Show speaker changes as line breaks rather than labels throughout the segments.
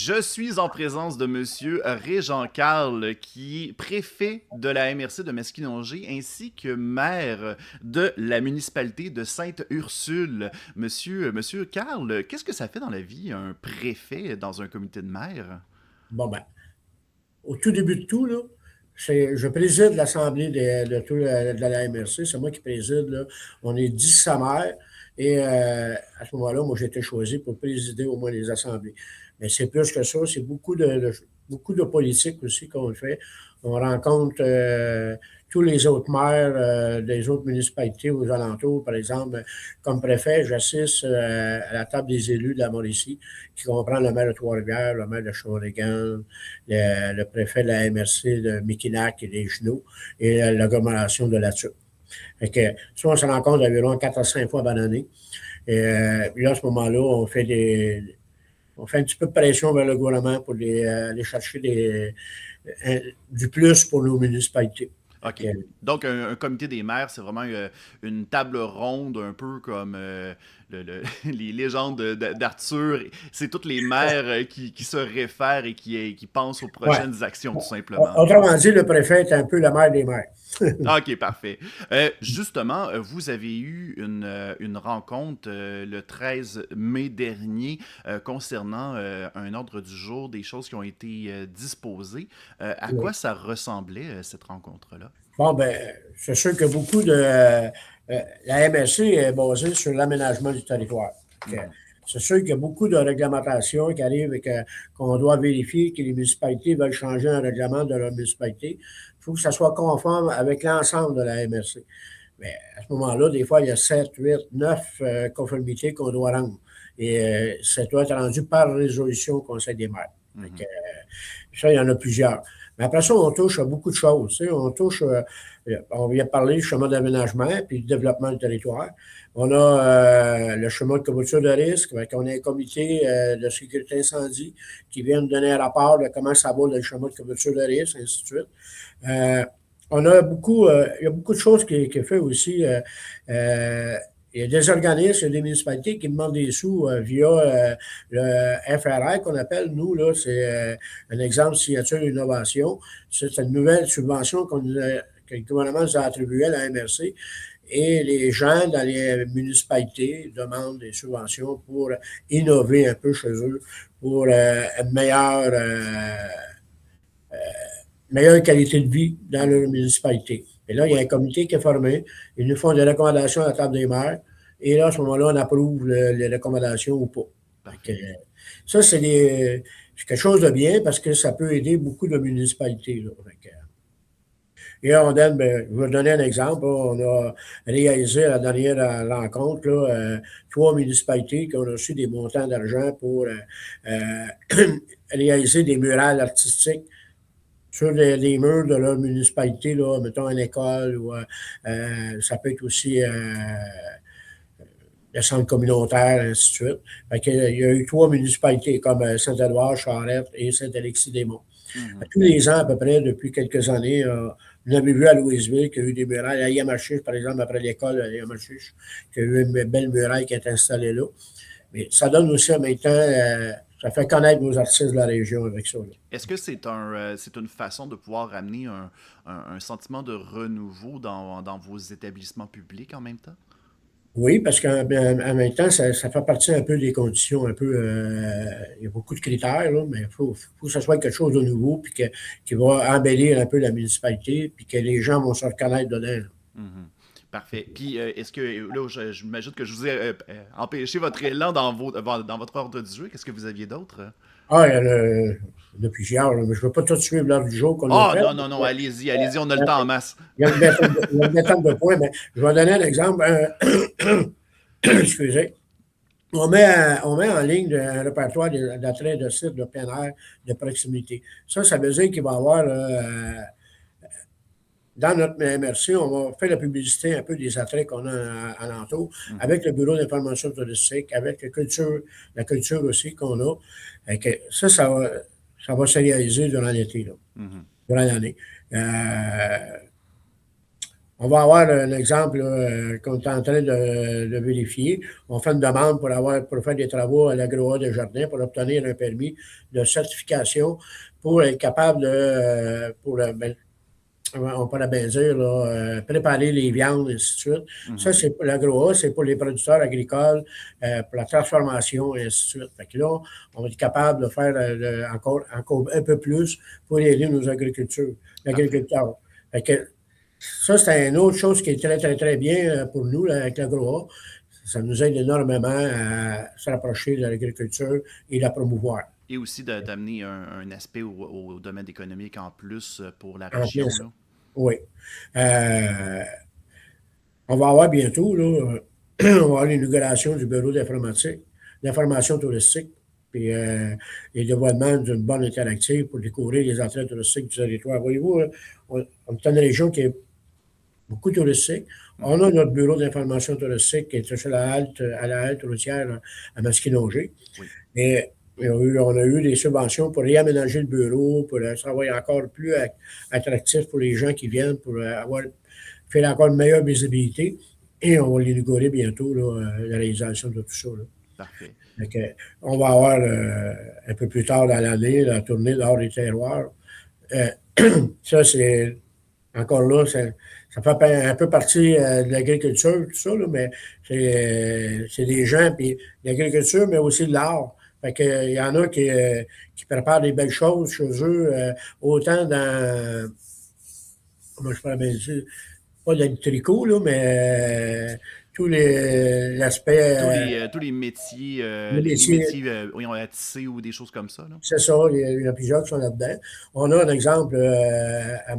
Je suis en présence de Monsieur Régent Carl, qui est préfet de la MRC de Masquinongé, ainsi que maire de la municipalité de Sainte-Ursule. Monsieur Carl, qu'est-ce que ça fait dans la vie, un préfet dans un comité de maire?
Bon, ben, au tout début de tout, là, je préside l'Assemblée de la MRC. C'est moi qui préside. Là. On est 10 maires. Et à ce moment-là, moi, j'ai été choisi pour présider au moins les assemblées. Mais c'est plus que ça. C'est beaucoup de politique aussi qu'on fait. On rencontre tous les autres maires des autres municipalités aux alentours. Par exemple, comme préfet, j'assiste à la table des élus de la Mauricie, qui comprend le maire de Trois-Rivières, le maire de Shawinigan, le préfet de la MRC de Mikinak et des Genoux et l'agglomération de Latude. Fait que, ça, on se rencontre environ 4 à 5 fois par année. Et là, à ce moment-là, on fait un petit peu de pression vers le gouvernement pour aller chercher du plus pour nos municipalités.
OK. Donc, un comité des maires, c'est vraiment une table ronde, un peu comme les légendes d'Arthur. C'est toutes les maires qui se réfèrent et qui pensent aux
Ouais.
prochaines actions, tout simplement.
Autrement dit, le préfet est un peu le maire des maires.
OK, parfait. Justement, vous avez eu une rencontre le 13 mai dernier concernant un ordre du jour, des choses qui ont été disposées. À quoi
Oui.
ça ressemblait, cette rencontre-là?
Bon, ben, c'est sûr que la MSC est basée sur l'aménagement du territoire.
Mhm.
C'est sûr qu'il y a beaucoup de réglementations qui arrivent et qu'on doit vérifier que les municipalités veulent changer un règlement de leur municipalité. Il faut que ça soit conforme avec l'ensemble de la MRC. Mais à ce moment-là, des fois, il y a 7, 8, 9 conformités qu'on doit rendre. Et ça doit être rendu par résolution au Conseil des maires. Fait que,
Mhm.
ça, il y en a plusieurs. Mais après ça, on touche à beaucoup de choses. Tu sais. On vient parler du chemin d'aménagement puis du développement du territoire. On a le chemin de couverture de risque. On a un comité de sécurité incendie qui vient nous donner un rapport de comment ça va le chemin de couverture de risque, ainsi de suite. Euh, il y a beaucoup de choses qui est fait aussi. Il y a des organismes, il y a des municipalités qui demandent des sous via le FRR qu'on appelle, nous, là, c'est un exemple signature d'innovation. C'est une nouvelle subvention que le gouvernement nous a attribuée à la MRC. Et les gens dans les municipalités demandent des subventions pour innover un peu chez eux, pour une meilleure qualité de vie dans leur
Mhm.
municipalité. Et là, il y a
Oui.
un comité qui est formé. Ils nous font des recommandations à la table des maires. Et là, à ce moment-là, on approuve les recommandations ou pas. Fait que,
Parfait.
ça, c'est quelque chose de bien parce que ça peut aider beaucoup de municipalités. Là. Et on donne, ben, je vais donner un exemple. On a réalisé à la dernière rencontre là, 3 municipalités qui ont reçu des montants d'argent pour réaliser des murales artistiques sur les murs de leur municipalité, là, mettons une école ou ça peut être aussi le centre communautaire, ainsi de suite. Fait que, il y a eu 3 municipalités comme Saint-Édouard, Charette et Saint-Alexis-des-Monts.
Mhm.
Tous les ans, à peu près, depuis quelques années, vous avez vu à Louisville qu'il y a eu des murailles. À Yamachiche, par exemple, après l'école à Yamachiche, qu'il y a eu une belle muraille qui est installée là. Mais ça donne aussi en même temps, ça fait connaître nos artistes de la région avec ça. Là.
Est-ce que c'est une façon de pouvoir amener un sentiment de renouveau dans vos établissements publics en même temps?
Oui, parce qu'en même temps, ça fait partie un peu des conditions, un peu, il y a beaucoup de critères, là, mais faut que ce soit quelque chose de nouveau, puis qui va embellir un peu la municipalité, puis que les gens vont se reconnaître dedans. Là.
Mhm. Parfait. Puis, est-ce que, là, j'imagine que je vous ai empêché votre élan dans votre ordre du jeu. Qu'est-ce que vous aviez d'autre?
Ah, il y en a plusieurs, là, mais je ne veux pas tout suivre l'heure du jour qu'on a
Ah,
fait.
non, non, non, allez-y, allez-y, on a le temps en masse.
Il y a une vingtaine de points, mais je vais donner un exemple. Excusez. On met en ligne un répertoire d'attraits de sites de plein air de proximité. Ça veut dire qu'il va y avoir dans notre MRC, on va faire la publicité un peu des attraits qu'on a alentour,
Mhm.
avec le Bureau d'information touristique, avec la culture aussi qu'on a. Et que ça va se réaliser durant l'été, là,
Mhm.
durant l'année. Euh, On va avoir un exemple qu'on est en train de vérifier. On fait une demande pour faire des travaux à l'agro des jardins pour obtenir un permis de certification pour être capable on pourrait bien dire, là, préparer les viandes, et ainsi de suite. Ça,
Mhm.
c'est pour l'agro, c'est pour les producteurs agricoles, pour la transformation, et ainsi de suite. Fait que là, on va être capable de faire encore un peu plus pour aider nos
Parfait.
agriculteurs. Fait que ça, c'est une autre chose qui est très, très, très bien pour nous, là, avec l'agro. Ça nous aide énormément à se rapprocher de l'agriculture et la promouvoir.
Et aussi d'amener un aspect au domaine économique en plus pour la
En plein
région,
ça.
là.
Oui. Euh, on va avoir bientôt, là, on va avoir l'inauguration du bureau d'information touristique, puis et le dévoilement d'une borne interactive pour découvrir les entrées touristiques du territoire. Voyez-vous, on est une région qui est beaucoup touristique. On
Mhm.
a notre bureau d'information touristique qui est sur à la halte routière à Masquinongé.
Oui.
Et on a eu des subventions pour réaménager le bureau, pour que ça soit encore plus attractif pour les gens qui viennent, pour faire encore une meilleure visibilité. Et on va l'inaugurer bientôt, là, la réalisation de tout ça. Là.
Parfait.
Fait que, on va avoir un peu plus tard dans l'année la tournée d'art des terroirs. Euh, ça, c'est encore là, ça fait un peu partie de l'agriculture, tout ça, là, mais c'est des gens, puis l'agriculture, mais aussi de l'art. Fait que, il y en a qui préparent des belles choses chez eux, autant dans, comment je pourrais bien dire, pas dans le tricot, là, mais tous l'aspect,
Tous
les
les
métiers.
métiers oui, à tisser ou des choses comme ça, là.
C'est ça, il y en a plusieurs qui sont là-dedans. On a un exemple à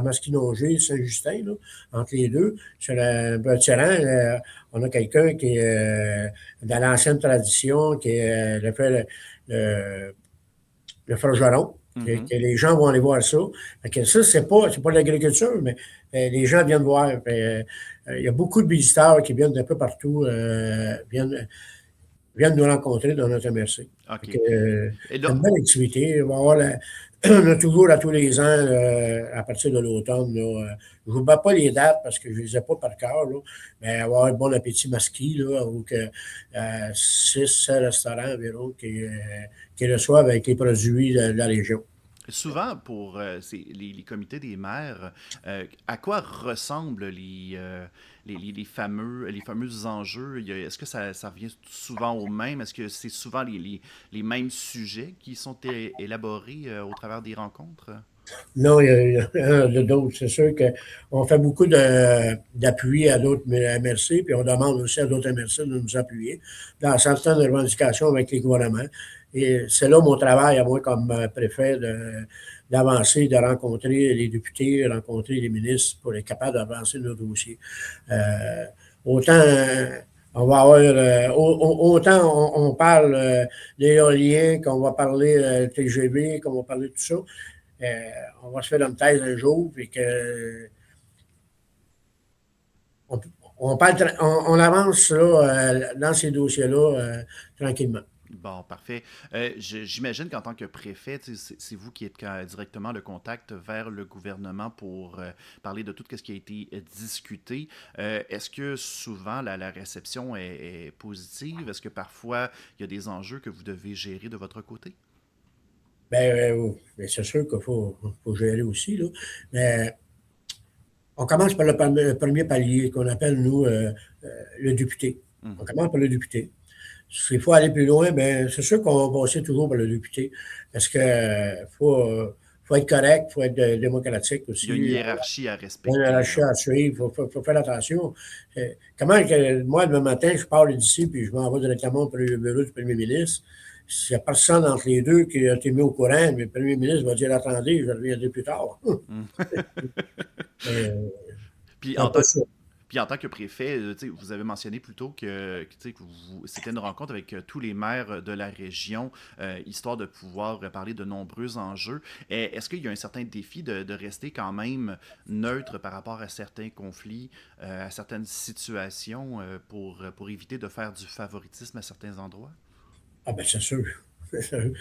Masquinongé, Saint-Justin, là, entre les deux. Sur un bâtiment, on a quelqu'un qui est dans l'ancienne tradition, qui est le, le forgeron,
Mhm.
que les gens vont aller voir ça. Fait que ça, c'est pas de l'agriculture, mais les gens viennent voir. Il y a beaucoup de visiteurs qui viennent d'un peu partout, viennent nous rencontrer dans notre MRC. Fait que,
OK. Et
c'est
là,
une belle activité. On va avoir on a toujours à tous les ans, à partir de l'automne, là, je ne vous bats pas les dates parce que je ne les ai pas par cœur, là, mais avoir un bon appétit masqué, là, ou que 6 restaurants environ qui reçoivent avec les produits de la région.
souvent, pour les comités des maires, à quoi ressemblent les fameux enjeux? Est-ce que ça revient souvent au même? Est-ce que c'est souvent les mêmes sujets qui sont élaborés au travers des rencontres?
Non, il y a d'autres. C'est sûr qu'on fait beaucoup d'appui à d'autres MRC, puis on demande aussi à d'autres MRC de nous appuyer dans certaines revendications avec les gouvernements. Et c'est là mon travail, à moi, comme préfet, d'avancer, de rencontrer les députés, rencontrer les ministres pour être capable d'avancer nos dossiers. Autant on va avoir, autant on parle d'éolien, qu'on va parler TGV, qu'on va parler de tout ça. Euh, on va se faire une thèse un jour, puis que on, on avance là, dans ces dossiers-là tranquillement.
Bon, parfait. J'imagine qu'en tant que préfet, tu sais, c'est vous qui êtes directement le contact vers le gouvernement pour parler de tout ce qui a été discuté. Est-ce que souvent la réception est positive? Est-ce que parfois il y a des enjeux que vous devez gérer de votre côté?
Ben, c'est sûr qu'il faut gérer aussi. Là. Mais on commence par le premier palier qu'on appelle, nous, le député. On
Mhm.
commence par le député. S'il faut aller plus loin, ben, c'est sûr qu'on va passer toujours par le député. Parce que faut être correct, il faut être démocratique
Il y a une
aussi.
hiérarchie à
Il y a un
respecter,
rachat
là.
à suivre, faut faire attention. Comment que moi, demain matin, je pars d'ici puis je m'en vais directement au bureau du premier ministre. S'il n'y a personne entre les deux qui a été mis au courant, mais le premier ministre va dire attendez, je reviendrai plus tard.
Mm.
Euh,
Puis
c'est un
en
peu
tant,
ça.
puis en tant que préfet, tu sais, vous avez mentionné plus tôt tu sais, que c'était une rencontre avec tous les maires de la région, histoire de pouvoir parler de nombreux enjeux. Est-ce qu'il y a un certain défi de rester quand même neutre par rapport à certains conflits, à certaines situations, pour éviter de faire du favoritisme à certains endroits?
Ah ben c'est sûr. C'est sûr.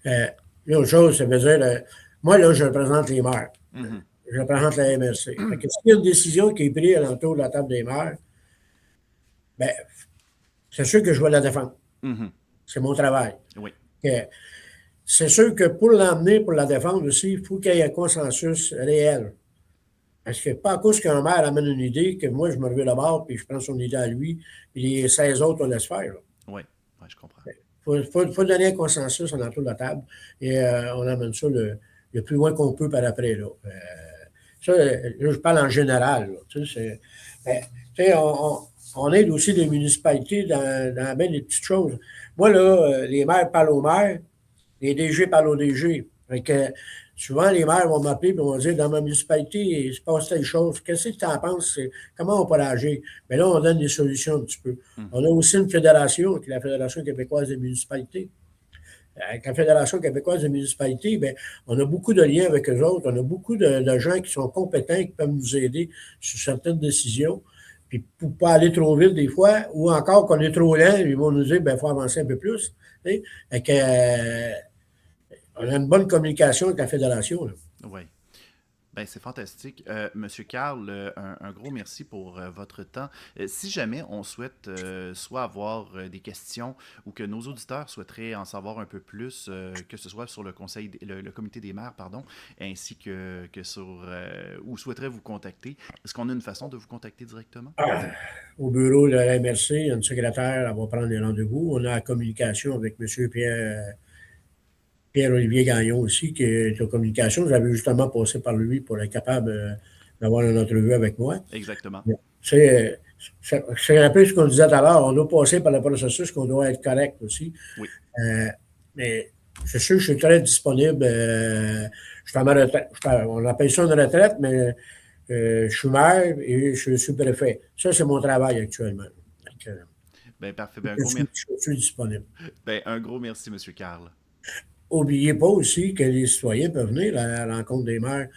Euh, L'autre chose, ça veut dire, moi, là, je représente les maires.
Mhm.
je représente la MRC. Fait que s'il y a une décision qui est prise alentour de la table des maires, ben, c'est sûr que je vais la défendre.
Mhm.
C'est mon travail.
Oui,
Que c'est sûr que pour l'emmener, pour la défendre aussi, il faut qu'il y ait un consensus réel. Parce que pas à cause qu'un maire amène une idée que moi, je me reviens là-bas, puis je prends son idée à lui, puis les 16 autres, on laisse faire.
oui, oui, je comprends.
Faut donner un consensus en autour de la table et on amène ça le plus loin qu'on peut par après. Là. Ça, là, je parle en général. Là, tu sais, ben, tu sais, on aide aussi les municipalités dans bien des petites choses. Moi, là, les maires parlent aux maires, les DG parlent aux DG. Fait que, souvent, les maires vont m'appeler et vont dire dans ma municipalité, il se passe telle chose. Qu'est-ce que tu en penses? Comment on peut agir? Mais là, on donne des solutions un petit peu. On a
Mhm.
aussi une fédération, qui est la Fédération québécoise des municipalités. Avec la Fédération québécoise des municipalités, bien, on a beaucoup de liens avec eux autres. On a beaucoup de gens qui sont compétents, qui peuvent nous aider sur certaines décisions. Puis pour ne pas aller trop vite des fois, ou encore qu'on est trop lent, ils vont nous dire, il faut avancer un peu plus. Fait que, on a une bonne communication avec la fédération. Là.
Oui. Ben, c'est fantastique. Monsieur Carl, un gros merci pour votre temps. Si jamais on souhaite soit avoir des questions ou que nos auditeurs souhaiteraient en savoir un peu plus, que ce soit sur le conseil, le comité des maires, pardon, ainsi que sur ou souhaiteraient vous contacter, est-ce qu'on a une façon de vous contacter directement?
Ah, au bureau de la MRC, il y a une secrétaire, elle va prendre des rendez-vous. On a la communication avec M. Pierre-Olivier Gagnon aussi, qui est en communication. J'avais justement passé par lui pour être capable d'avoir une entrevue avec moi.
Exactement.
C'est c'est un peu ce qu'on disait tout à l'heure. On doit passer par le processus qu'on doit être correct aussi.
Oui.
Euh, mais c'est sûr que je suis très disponible. Je suis à ma retraite. On appelle ça une retraite, mais je suis maire et je suis préfet. Ça, c'est mon travail actuellement. Donc,
Ben, parfait.
je suis disponible.
Ben, un gros merci, Monsieur Carl.
N'oubliez pas aussi que les citoyens peuvent venir à la rencontre des maires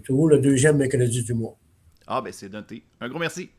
toujours le deuxième mercredi du mois.
Ah, ben, c'est noté. Un gros merci.